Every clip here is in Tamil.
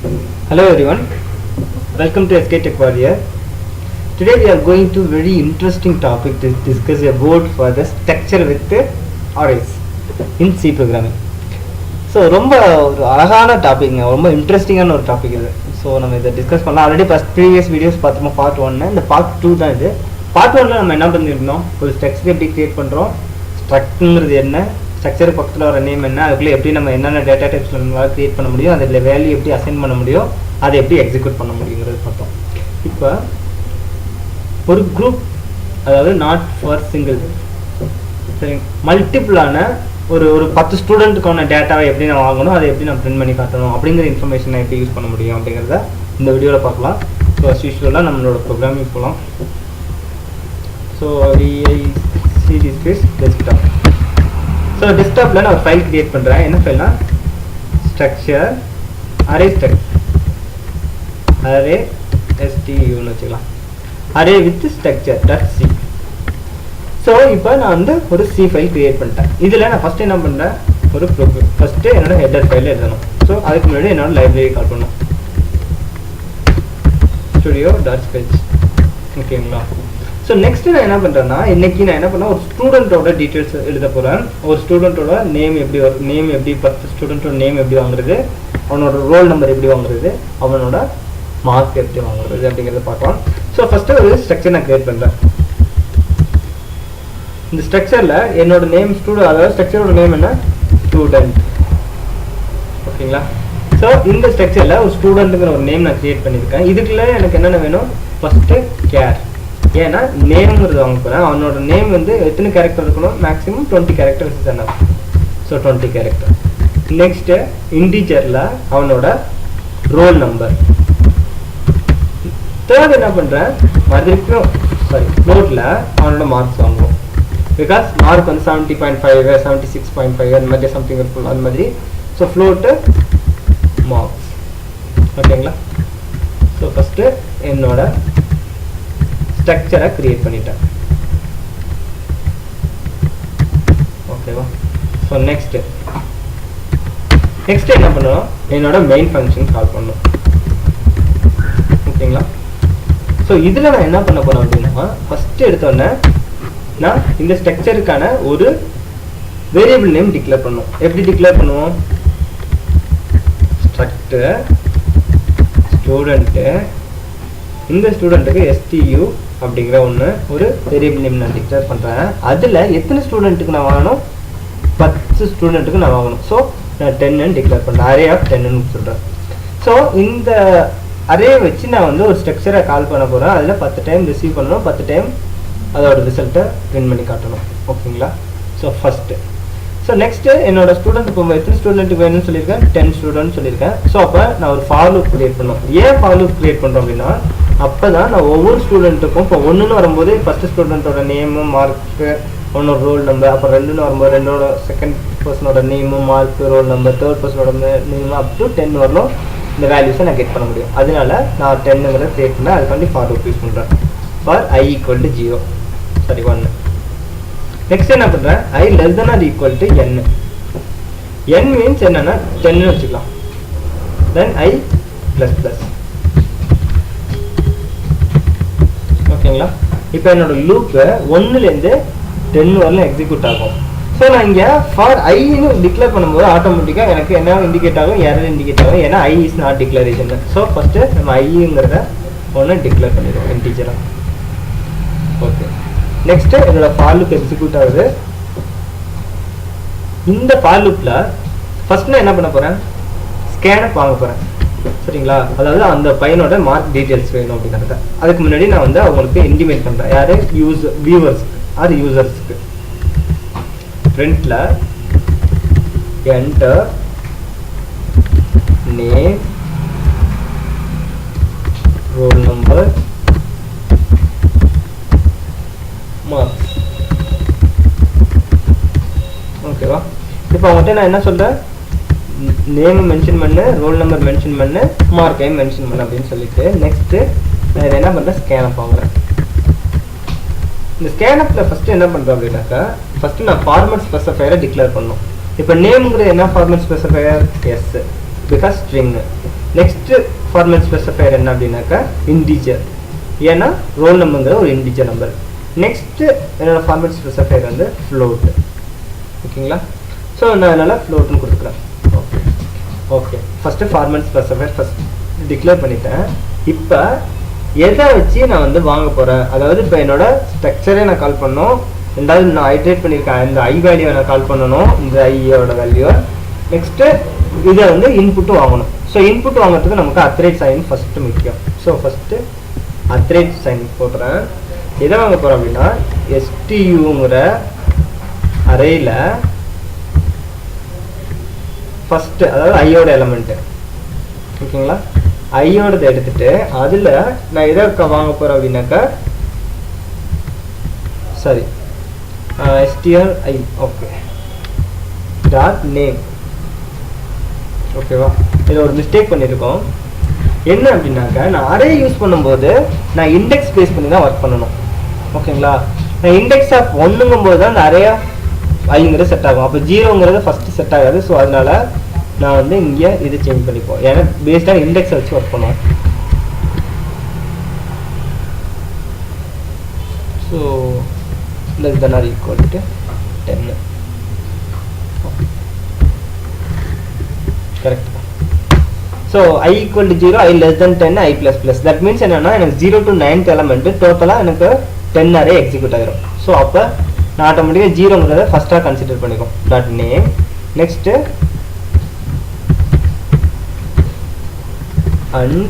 Hello everyone, welcome to SK Tech Warrior. Today we are going to very interesting topic to discuss about for the structure with the arrays in C programming. So ரொம்ப ஒரு அழகான டாபிக்ங்க, ரொம்ப இன்ட்ரெஸ்டிங்கான ஒரு டாபிக் இது. ஸோ நம்ம இதை டிஸ்கஸ் பண்ணலாம். ஆல்ரெடி ப்ரீவியஸ் வீடியோஸ் பார்த்தோம் பார்ட் 1, இந்த பார்ட் 2 தான் இது. பார்ட் 1ல் நம்ம என்ன பண்ணியிருந்தோம், ஒரு ஸ்ட்ரக்சர் எப்படி கிரியேட் பண்ணுறோம், ஸ்ட்ரக்ட்ங்கிறது என்ன, ஸ்ட்ரக்சர் பக்கத்தில் வர நேம் என்ன, அதுக்குள்ளே எப்படி நம்ம என்னென்ன டேட்டா டைப்ஸ் நம்மளால் கிரியேட் பண்ண முடியும், அதில் வேல்யூ எப்படி அசைன் பண்ண முடியும், அதை எப்படி எக்ஸிக்யூட் பண்ண முடியுங்கிறது பார்த்தோம். இப்போ ஒரு குரூப், அதாவது நாட் ஃபார் சிங்கிள், சரி, மல்டிபிளான ஒரு 10 ஸ்டூடெண்ட்டுக்கான டேட்டாவை எப்படி நான் வாங்கணும், அதை எப்படி நான் பிரிண்ட் பண்ணி காட்டணும் அப்படிங்கிற இன்ஃபர்மேஷனை எப்படி யூஸ் பண்ண முடியும் அப்படிங்கிறத இந்த வீடியோவில் பார்க்கலாம். ஸோ அஸ் யூஸ்வலாக நம்மளோட ப்ரோக்ராமிங் போகலாம். So see this base desktop. So டெஸ்க்டாப்பில் நான் ஒரு ஃபைல் கிரியேட் பண்ணுறேன். என்ன ஃபைல்னா ஸ்ட்ரக்சர் அரே அரே STUன்னு வச்சுக்கலாம், array with structure .c. So இப்போ நான் வந்து ஒரு C ஃபைல் கிரியேட் பண்ணிட்டேன். இதில் நான் ஃபஸ்ட்டு என்ன பண்ணுறேன், ஒரு ப்ரோக்ராம் ஃபஸ்ட்டு என்னோட ஹெட்டர் ஃபைல் எழுதணும். ஸோ அதுக்கு முன்னாடி என்னோட லைப்ரரி கால் பண்ணணும், studio.sketch. ஓகேங்களா? ஸோ நெக்ஸ்ட்டு நான் என்ன பண்ணுறேன்னா, இன்றைக்கி நான் என்ன பண்ணேன், ஒரு ஸ்டூடெண்ட்டோட டீட்டெயில்ஸ் எழுத போகிறேன். ஒரு ஸ்டூடெண்ட்டோட நேம் எப்படி வரும், நேம் எப்படி 10 ஸ்டூடெண்ட்டோட நேம் எப்படி வாங்குறது, அவனோட ரோல் நம்பர் எப்படி வாங்குறது, அவனோட மார்க் எப்படி வாங்குறது அப்படிங்கிறத பார்க்கலாம். ஸோ ஃபஸ்ட்டு ஒரு ஸ்ட்ரக்சர் நான் கிரியேட் பண்ணுறேன். இந்த ஸ்ட்ரக்சரில் என்னோட நேம் ஸ்டூடெண்ட், அதாவது ஸ்ட்ரக்சரோட நேம் என்ன, ஸ்டூடெண்ட். ஓகேங்களா? ஸோ இந்த ஸ்ட்ரக்சரில் ஒரு ஸ்டூடெண்ட்டுங்கிற ஒரு நேம் நான் கிரியேட் பண்ணியிருக்கேன். இதுக்குள்ள எனக்கு என்னென்ன வேணும், ஃபஸ்ட்டு கேர், ஏன்னா நேம்ங்கிறது வாங்க போகிறேன். அவனோட நேம் வந்து எத்தனை கேரக்டர் இருக்கணும், மேக்ஸிமம் 20 கேரக்டர்ஸ் தானே. So 20 character. நெக்ஸ்ட்டு இன்டீஜரில் அவனோட ரோல் நம்பர். தேர்ட் என்ன பண்ணுறேன், மறுபடியும் ஃப்ளோட்டில் அவனோட மார்க்ஸ் வாங்குவோம். பிகாஸ் மார்க் வந்து 70.5 76.5 அந்த மாதிரி சம்திங் இருக்கும், அது மாதிரி. So float marks. ஓகேங்களா? ஸோ ஃபஸ்ட்டு என்னோட ஸ்ட்ரக்சரை கிரியேட் பண்ணிட்டேன். ஓகேவா? ஸோ நெக்ஸ்ட்டு என்ன பண்ணுவோம், என்னோட மெயின் ஃபங்க்ஷன் கால் பண்ணும். ஓகேங்களா? ஸோ இதில் நான் என்ன பண்ண போகிறேன் அப்படின்னா, ஃபஸ்ட்டு எடுத்தோடனே நான் இந்த ஸ்ட்ரக்சருக்கான ஒரு வேரியபிள் நேம் டிக்ளேர் பண்ணுவோம். எப்படி டிக்ளேர் பண்ணுவோம், ஸ்ட்ரக்ட் ஸ்டூடெண்ட்டு, இந்த ஸ்டூடெண்ட்டுக்கு STU அப்படிங்கிற ஒரு வேரியபிள் நேம் நான் டிக்ளேர் பண்ணுறேன். அதில் எத்தனை ஸ்டூடெண்ட்டுக்கு நான் வாங்கணும், 10 ஸ்டூடெண்ட்டுக்கு நான் வாங்கணும். ஸோ நான் 10ன்னு டிக்ளேர் பண்ணுறேன், அரே ஆஃப் 10ன்னு சொல்கிறேன். ஸோ இந்த அரே வச்சு நான் வந்து ஒரு ஸ்ட்ரக்சரை கால் பண்ண போகிறேன். அதில் 10 டைம் ரிசீவ் பண்ணணும், 10 டைம் அதோட ரிசல்ட்டை பிரிண்ட் பண்ணி காட்டணும். ஓகேங்களா? So first. ஸோ நெக்ஸ்ட்டு என்னோட ஸ்டூடெண்ட் இப்போ எத்தனை ஸ்டூடெண்ட்டுக்கு வேணும்னு சொல்லியிருக்கேன், 10 ஸ்டூடெண்ட் சொல்லியிருக்கேன். ஸோ அப்போ நான் ஒரு ஃபார் லூப் கிரியேட் பண்ணணும். ஏன் ஃபார் லூப் கிரியேட் பண்ணுறோம் அப்படின்னா, அப்போ தான் நான் ஒவ்வொரு ஸ்டூடெண்ட்டுக்கும், இப்போ 1ன்னு வரும்போது ஃபஸ்ட்டு ஸ்டூடெண்ட்டோட நேமு மார்க்கு ஒன்னோட ரோல் நம்பர், அப்புறம் 2ன்னு வரும்போது ரெண்டோட செகண்ட் பர்சனோட name mark roll number, third பர்சனோட நேமு அப் டு 10 வரணும். இந்த வேல்யூஸை நான் கெட் பண்ண முடியும். அதனால நான் 10ங்கிறத கிரியேட் பண்ணேன். அதுக்காண்டி ஃபார் லூப் யூஸ் பண்ணுறேன். ஃபார் I = 0, சரி 1. நெக்ஸ்ட் என்ன பண்ணுறேன், I <= n. n மீன்ஸ் என்னன்னா 10ன்னு வச்சுக்கலாம். தென் I++. ஓகேங்களா? இப்போ என்னோட லூப்பு 1லேருந்து 10 வரலாம் எக்ஸிக்யூட் ஆகும். ஸோ நான் இங்கே ஃபார் ஐன்னு டிக்ளேர் பண்ணும்போது ஆட்டோமேட்டிக்காக எனக்கு என்ன இண்டிகேட் ஆகும், எரர் இண்டிகேட் ஆகும், ஏன்னா I is not declaration. So first நம்ம ஐங்கிறத ஒன்று டிக்ளேர் பண்ணிடுவோம் இன்டீஜராக. ஓகே. நெக்ஸ்ட்டு என்னோட ஃபார் லூப் எக்ஸிக்யூட் ஆகுது. இந்த ஃபார் லூப்பில் ஃபஸ்ட் நான் என்ன பண்ண போகிறேன், ஸ்கேனப் வாங்க போகிறேன். சரிங்களா? அதாவது அந்த பையனோட மார்க் டீட்டெயில்ஸ் வேணும் அப்படிங்கிறத. அதுக்கு முன்னாடி நான் வந்து அவங்களுக்கு இன்டிமேட் பண்ணுறேன். யார், வியூவர்ஸ்க்கு ஆர் யூசர்ஸ்க்கு. ஃப்ரண்ட்டில் enter name roll number marks. ஓகேவா? இப்போ அவங்ககிட்ட நான் என்ன சொல்கிறேன், நேம் மென்ஷன் பண்ணு, ரோல் நம்பர் மென்ஷன் பண்ணு, மார்க்கையும் மென்ஷன் பண்ணு அப்படின்னு சொல்லிட்டு நெக்ஸ்ட்டு நான் இதை என்ன பண்ணுறேன், ஸ்கேனப் வாங்குறேன். இந்த ஸ்கேனப்பில் ஃபஸ்ட்டு என்ன பண்ணுறோம் அப்படின்னாக்கா, ஃபஸ்ட்டு நான் ஃபார்மட் ஸ்பெசிஃபையரை டிக்ளேர் பண்ணணும். இப்போ நேம்ங்கிற என்ன format specifier, S, because string. Next format specifier என்ன அப்படின்னாக்கா இன்டிஜர், ஏன்னா ரோல் நம்பர்ங்கிற ஒரு இன்டிஜர் நம்பர். நெக்ஸ்ட் என்னோட ஃபார்மேட் ஸ்பெசிஃபையர் வந்து ஃப்ளோட். ஓகேங்களா? ஸோ நான் அதனால் ஃப்ளோட்னு கொடுத்துக்கிறேன். Okay okay first format specifier first declare பண்ணிட்டேன். இப்போ எதை வச்சு நான் வந்து வாங்க போகிறேன், அதாவது இப்போ என்னோட ஸ்ட்ரக்சரே நான் கால் பண்ணணும், ரெண்டாவது நான் ஐட்ரேட் பண்ணியிருக்கேன் இந்த ஐ வேல்யூவை நான் கால் பண்ணணும், இந்த ஐயோட வேல்யூவை. நெக்ஸ்ட்டு இதை வந்து இன்புட்டு வாங்கணும். ஸோ இன்புட் வாங்குறதுக்கு நமக்கு அத்ரேட் சைன் ஃபஸ்ட்டு முக்கியம். ஸோ ஃபஸ்ட்டு அத்ரேட் சைன் போடுறேன். எதை வாங்க போகிறோம் அப்படின்னா STUங்கிற அரேயில் ஃபஸ்ட்டு, அதாவது ஐயோட எலமெண்ட்டு. ஓகேங்களா? ஐயோடதை எடுத்துட்டு அதில் நான் எதை வாங்க போகிறேன் அப்படின்னாக்கா sorry STRI okay dot name. ஓகேவா? இதில் ஒரு மிஸ்டேக் பண்ணியிருக்கோம். என்ன அப்படின்னாக்கா நான் அரே யூஸ் பண்ணும்போது நான் இண்டெக்ஸ் பேஸ் பண்ணி தான் ஒர்க் பண்ணணும். ஓகேங்களா? நான் இண்டெக்ஸ் ஆஃப் 1ங்கும் போது தான் அந்த அரே ஆஃப் ஐங்கிறது செட் ஆகும். அப்போ 0ங்கிறது ஃபஸ்ட்டு செட் ஆகாது. ஸோ அதனால நான் வந்து இங்கே இது சேஞ்ச் பண்ணிப்போம், ஏன்னா பேஸ்டாக இண்டெக்ஸை வச்சு ஒர்க் பண்ணுவோம். So less than or equal to 10. Correct. So I equal to 0, I less than 10, I plus plus. That means என்னன்னா எனக்கு 0 to 9th element டோட்டலாக எனக்கு 10 அரே எக்ஸிக்யூட் ஆகிரும். ஸோ அப்போ நான் ஆட்டோமேட்டிக்காக 0ங்கிறத ஃபஸ்ட்டாக கன்சிடர் பண்ணிக்கும். Dot name. Next and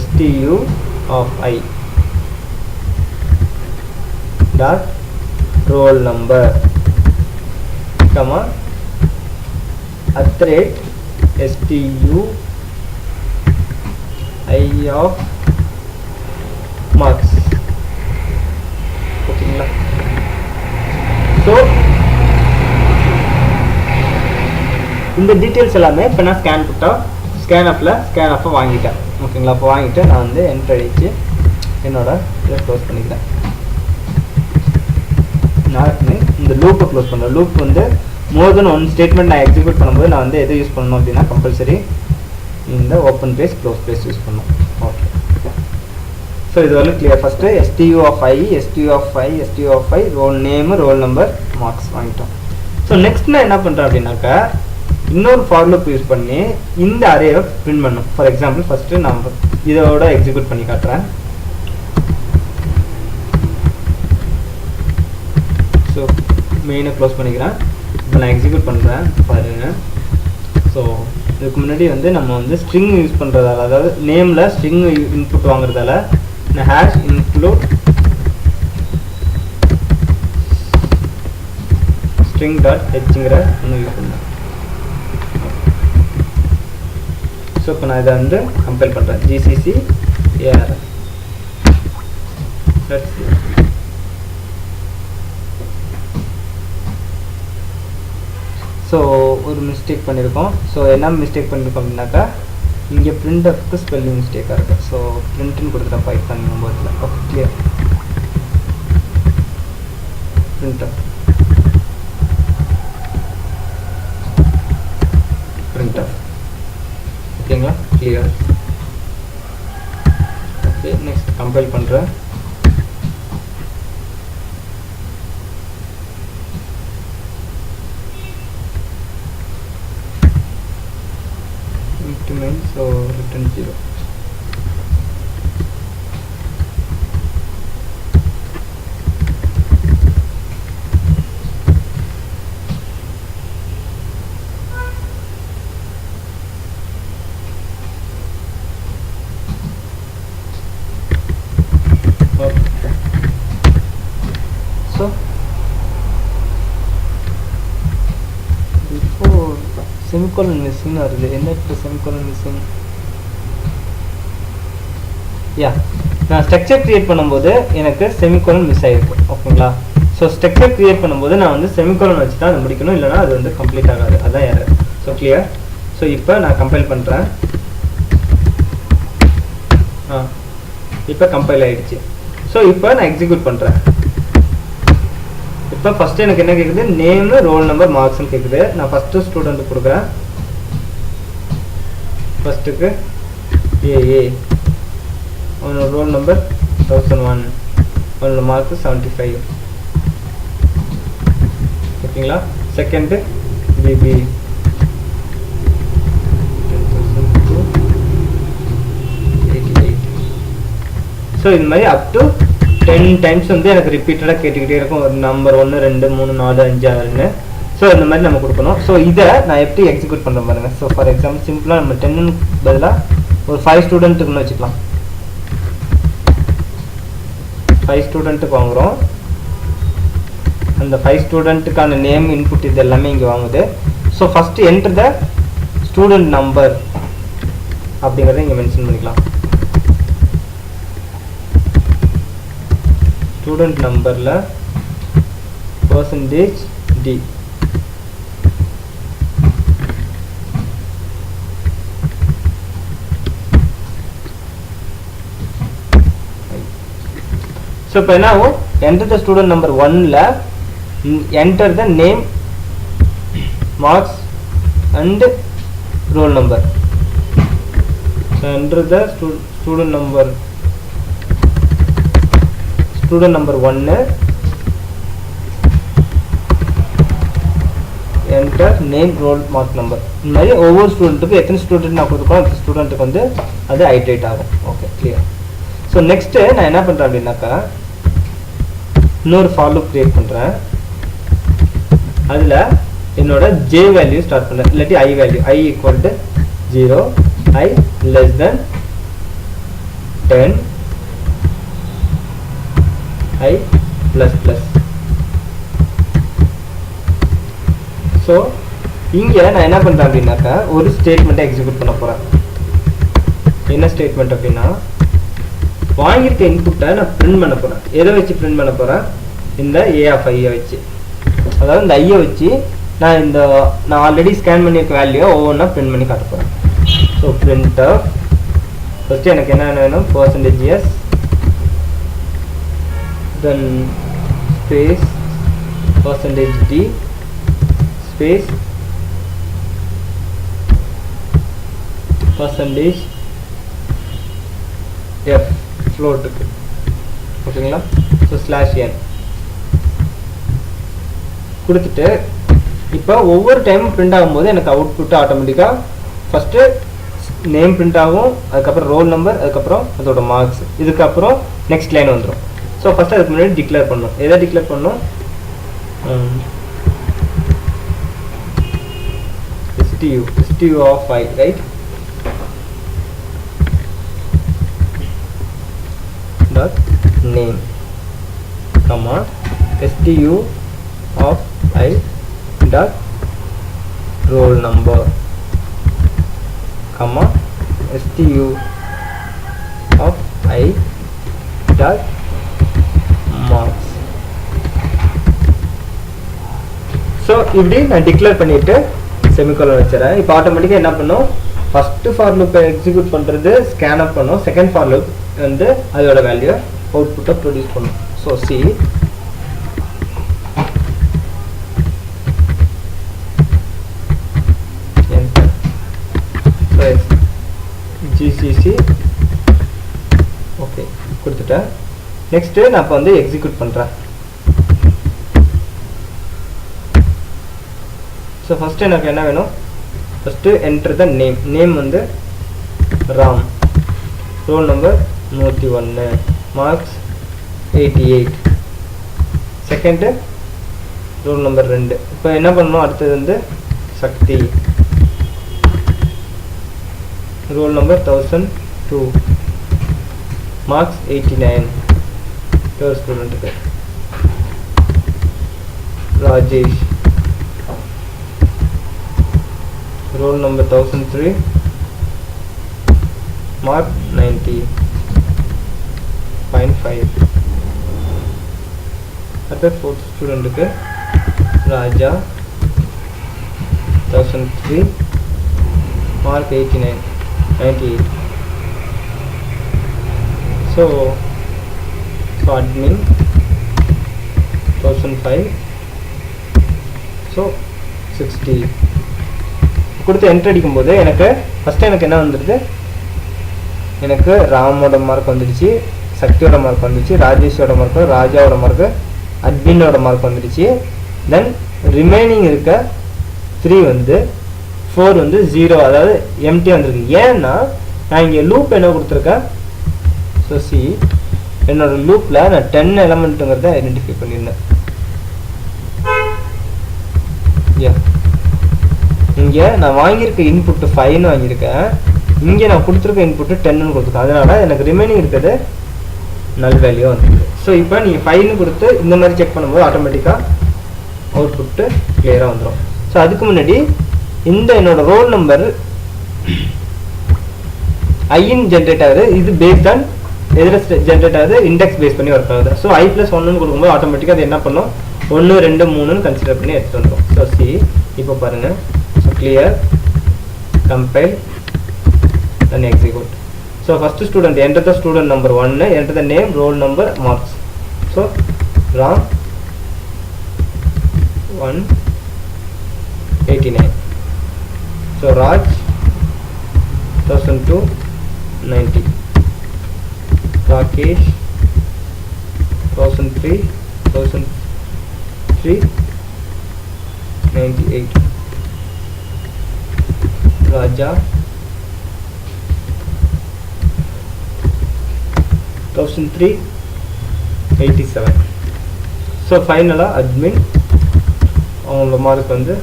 STU of I dot roll number comma @STU I of marks. ஓகேங்களா? ஸோ இந்த டீட்டெயில்ஸ் எல்லாமே இப்போ நான் ஸ்கேன் பண்ணிட்டா ஸ்கேன் ஆஃபை வாங்கிட்டேன். ஓகேங்களா? அப்போ வாங்கிட்டு நான் வந்து என்ட்ரு அடிச்சு என்னோட இதை க்ளோஸ் பண்ணிக்கிறேன். நான் இந்த லூப்பை க்ளோஸ் பண்ணுறேன். லூப் வந்து மோர் தென் ஒன் ஸ்டேட்மெண்ட் நான் எக்ஸிக்யூட் பண்ணும்போது நான் வந்து எதை யூஸ் பண்ணணும் அப்படின்னா கம்பல்சரி இந்த open brace close brace use பண்ணணும். ஓகே. ஸோ இது வந்து clear. First STU of I roll name roll number marks வாங்கிட்டோம். ஸோ நெக்ஸ்ட் நான் என்ன பண்ணுறேன் அப்படின்னாக்கா இன்னொரு ஃபார் லூப் யூஸ் பண்ணி இந்த அரேவை பிரிண்ட் பண்ணும். ஃபார் எக்ஸாம்பிள் ஃபஸ்ட்டு நான் இதோட எக்ஸிக்யூட் பண்ணி காட்டுறேன். ஸோ மெயினை க்ளோஸ் பண்ணிக்கிறேன். இப்போ நான் எக்ஸிக்யூட் பண்ணுறேன் பாருங்கள். ஸோ இதுக்கு முன்னாடி வந்து நம்ம வந்து ஸ்ட்ரிங் யூஸ் பண்ணுறதால, அதாவது நேமில் ஸ்ட்ரிங் இன்புட் வாங்குறதால நான் ஹேஷ் இன்க்ளூட் string dot hங்கிற ஒன்று யூஸ் பண்ணேன். ஸோ இப்போ நான் இதை வந்து கம்பைல் பண்ணுறேன். GCC AR. ஸோ ஒரு மிஸ்டேக் பண்ணியிருக்கோம். ஸோ என்ன மிஸ்டேக் பண்ணியிருக்கோம் அப்படின்னாக்கா இங்கே printfக்கு ஸ்பெல்லிங் மிஸ்டேக்காக இருக்குது. ஸோ printன்னு கொடுத்துட்டேன் பைத்தான் நம்பர்ஸில். Okay clear. printf ஓகேங்களா? கிளியர். ஓகே நெக்ஸ்ட் கம்பைல் பண்ணுறேன். So return 0. So before semicolon missing or the semicolon missing, yeah, நான் ஸ்ட்ரக்சர் கிரியேட் பண்ணும்போது எனக்கு செமிகோலன் மிஸ் ஆயிருக்கு. ஓகேங்களா? ஸோ ஸ்ட்ரக்சர் கிரியேட் பண்ணும்போது நான் வந்து செமிகோலன் வச்சு தான் அதை முடிக்கணும், இல்லைனா அது வந்து கம்ப்ளீட் ஆகாது. அதுதான் எரர். So clear. ஸோ இப்போ நான் கம்பைல் பண்ணுறேன். இப்போ கம்பைல் ஆகிடுச்சு. ஸோ இப்போ நான் எக்ஸிக்யூட் பண்ணுறேன். இப்போ ஃபஸ்ட்டு எனக்கு என்ன கேட்குது, நேமு ரோல் நம்பர் மார்க்ஸ்ன்னு கேட்குது. நான் ஃபஸ்ட்டு ஸ்டூடெண்ட்டுக்கு கொடுக்குறேன். ஃபஸ்ட்டுக்கு AA, அவனோட ரோல் நம்பர் 1001, அவனோட மார்க் 75. ஓகேங்களா? செகண்ட் BB, ஸோ இது மாதிரி அப் டு 10 டைம்ஸ் வந்து எனக்கு ரிப்பீட்டடாக கேட்டுக்கிட்டே இருக்கும். ஒரு நம்பர் 1 2 3 4 5 6ன்னு. ஸோ இந்த மாதிரி நம்ம கொடுக்கணும். ஸோ இதை நான் எப்படி எக்ஸிக்யூட் பண்ணுறேன் பாருங்கள். ஸோ ஃபார் எக்ஸாம்பிள் சிம்பிளாக நம்ம 10 பதிலாக ஒரு 5 ஸ்டூடெண்ட்டுக்குன்னு வச்சுக்கலாம். 5 ஸ்டூடெண்ட்டுக்கு வாங்குகிறோம். அந்த 5 ஸ்டூடெண்ட்டுக்கான நேம் இன்புட் இது எல்லாமே இங்கே வாங்குது. So first enter the student number அப்படிங்கிறத இங்கே மென்ஷன் பண்ணிக்கலாம். ஸ்டூடெண்ட் நம்பரில் %D. ஸோ இப்போ என்ன ஆகும், என்டர் த ஸ்டூடெண்ட் நம்பர் 1ல enter the name, marks and roll number. So enter the student number 1, enter name, roll, mark, number. இந்த மாதிரி ஒவ்வொரு ஸ்டூடெண்ட்டுக்கும் எத்தனை ஸ்டூடெண்ட் நான் கொடுத்துருக்கோம் அந்த ஸ்டூடெண்ட்டுக்கு வந்து அது ஐட்ரேட் ஆகும். Okay, clear. ஸோ நெக்ஸ்ட்டு நான் என்ன பண்ணுறேன் அப்படின்னாக்கா, இன்னொரு ஃபார் லூப் கிரியேட் பண்ணுறேன். அதில் என்னோட J வேல்யூ ஸ்டார்ட் பண்ணுறேன், இல்லாட்டி I value. I equal to 0, I less than 10, I plus plus. So இங்கே நான் என்ன பண்ணுறேன் அப்படின்னாக்கா, ஒரு ஸ்டேட்மெண்ட்டை எக்ஸிக்யூட் பண்ண போகிறேன். என்ன ஸ்டேட்மெண்ட் அப்படின்னா, வாங்கியிருக்க இன்புட்டை நான் பிரிண்ட் பண்ண போகிறேன். எதை வச்சு பிரிண்ட் பண்ண போகிறேன்? இந்த A of I வச்சு. அதாவது இந்த ஐயை வச்சு நான் ஆல்ரெடி ஸ்கேன் பண்ணியிருக்க வேல்யூ ஒவ்வொன்றா பிரிண்ட் பண்ணி காட்ட போகிறேன். ஸோ பிரிண்ட் ஆஃப் ஃபஸ்ட்டு எனக்கு என்ன வேணும், %S, then space %D space %F floatக்கு. ஓகேங்களா? ஸோ /n கொடுத்துட்டு இப்போ ஒவ்வொரு டைமும் பிரிண்ட் ஆகும்போது எனக்கு அவுட்புட் ஆட்டோமேட்டிக்காக ஃபஸ்ட்டு நேம் பிரிண்ட் ஆகும், அதுக்கப்புறம் ரோல் நம்பர், அதுக்கப்புறம் அதோட மார்க்ஸ், இதுக்கப்புறம் நெக்ஸ்ட் லைன் வந்துடும். ஸோ ஃபஸ்ட்டு அதுக்கு முன்னாடி டிக்ளேர் பண்ணணும். எதை டிக்ளேர் பண்ணணும்? STU of I, right? dot name, comma STU of I dot roll number, comma STU of I dot marks. So இப்படி நான் டிக்ளேர் பண்ணிவிட்டு செமிகோலன் வச்சுறேன். இப்போ ஆட்டோமேட்டிக்காக என்ன பண்ணும், ஃபஸ்ட்டு ஃபார் லூப்பை எக்ஸிக்யூட் பண்ணுறது ஸ்கேன் அப் பண்ணும், செகண்ட் ஃபார் லூப் வந்து அதோட வேல்யூ அவுட்புட்டை ப்ரொடியூஸ் பண்ணும். So C GCC. ஓகே, கொடுத்துட்டேன். நெக்ஸ்ட்டு நான் இப்போ வந்து எக்ஸிக்யூட் பண்ணுறேன். ஸோ ஃபஸ்ட்டு எனக்கு என்ன வேணும், ஃபஸ்ட்டு என்டர் த நேம் வந்து Ram, roll number 101, marks 88, second roll number 2. இப்போ என்ன பண்ணணும், அடுத்தது வந்து Shakti, roll number 1002, marks 89 third ஸ்டூடெண்ட்டுக்கு. Rajesh, roll number 1003, mark 90.5. அடுத்த ஃபோர்த் ஸ்டூடெண்ட்டுக்கு Raja 1003, mark 98. So admin 1005, so 60 கொடுத்து என்ட்ரு அடிக்கும்போது எனக்கு ஃபஸ்ட்டு எனக்கு என்ன வந்துடுது, எனக்கு ராமோட மார்க் வந்துடுச்சு, சக்தியோட மார்க் வந்துடுச்சு, ராஜேஷோட மார்க், ராஜாவோட மார்க், அட்மினோட மார்க் வந்துடுச்சு. தென் ரிமைனிங் இருக்க 3 வந்து 4 வந்து 0, அதாவது எம்டி வந்திருக்கு. ஏன்னா நான் இங்கே லூப் என்ன கொடுத்துருக்கேன், ஸோ சி என்னோட லூப்பில் நான் 10 எலமெண்ட்டுங்கிறத ஐடென்டிஃபை பண்ணியிருந்தேன். இங்கே நான் வாங்கியிருக்க இன்புட்டு 5ன்னு வாங்கியிருக்கேன், இங்கே நான் கொடுத்துருக்க இன்புட்டு 10ன்னு கொடுத்துருக்கேன். அதனால் எனக்கு ரிமைனிங் இருக்கிறது நல் வேல்யூ வந்துருக்கு. ஸோ இப்போ நீங்கள் 5ன்னு கொடுத்து இந்த மாதிரி செக் பண்ணும்போது ஆட்டோமேட்டிக்காக அவுட்புட்டு கிளியராக வந்துடும். ஸோ அதுக்கு முன்னாடி இந்த என்னோட ரோல் நம்பர் ஐன்னு ஜென்ரேட் ஆகுது. இது பேஸ்ட் ஆன் எதில் ஜென்ரேட் ஆகுது, இண்டெக்ஸ் பேஸ் பண்ணி ஒர்க் ஆகுது. ஸோ I+1ன்னு கொடுக்கும்போது ஆட்டோமேட்டிக்காக அது என்ன பண்ணும், 1 2 3ன்னு கன்சிடர் பண்ணி எடுத்துகிட்டு வந்துடும். ஸோ சி இப்போ பாருங்கள், so clear, compile, then execute. So first student, enter the student number 1, enter the name, roll number, marks. So Ram 189. So Raj 1002 90. Rakesh 1003 98. Raja 1003 87. So ஃபைனலாக அட்மின் அவங்களோட மார்க் வந்து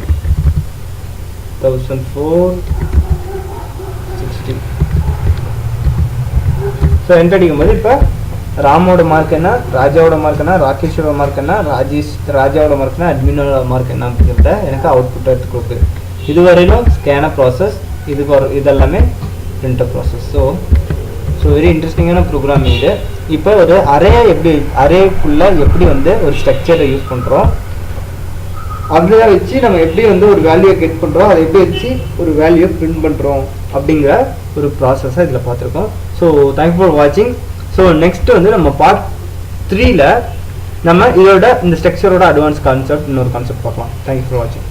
1460. ஸோ என்ட்ரு அடிக்கும்போது இப்போ ராமோட மார்க் என்ன, ராஜாவோட மார்க் என்ன, ராகேஷோட மார்க் என்ன, ராஜாவோட மார்க் என்ன, அட்மினோட மார்க் என்ன அப்படிங்கிறத எனக்கு அவுட்புட் எடுத்து கொடுக்குது. இதுவரையிலும் ஸ்கேனர் ப்ராசஸ், இதெல்லாமே பிரிண்டர் ப்ராசஸ். ஸோ வெரி இன்ட்ரெஸ்டிங்கான ப்ரோக்ராமிங் இது. இப்போ ஒரு அரேக்குள்ளே எப்படி வந்து ஒரு ஸ்ட்ரக்சரை யூஸ் பண்ணுறோம், அதை வச்சு நம்ம எப்படி வந்து ஒரு வேல்யூவை கெட் பண்ணுறோம், அதை எப்படி வச்சு ஒரு வேல்யூவை பிரிண்ட் பண்ணுறோம் அப்படிங்கிற ஒரு ப்ராசஸை இதில் பார்த்துருக்கோம். ஸோ தேங்க்ஸ் ஃபார் வாட்சிங். ஸோ நெக்ஸ்ட் வந்து நம்ம பார்ட் 3ல் நம்ம இதோட இந்த ஸ்ட்ரக்சரோட அட்வான்ஸ் கான்செப்ட், இன்னொரு கான்செப்ட் பார்க்கலாம். தேங்க்யூ ஃபார் வாட்சிங்.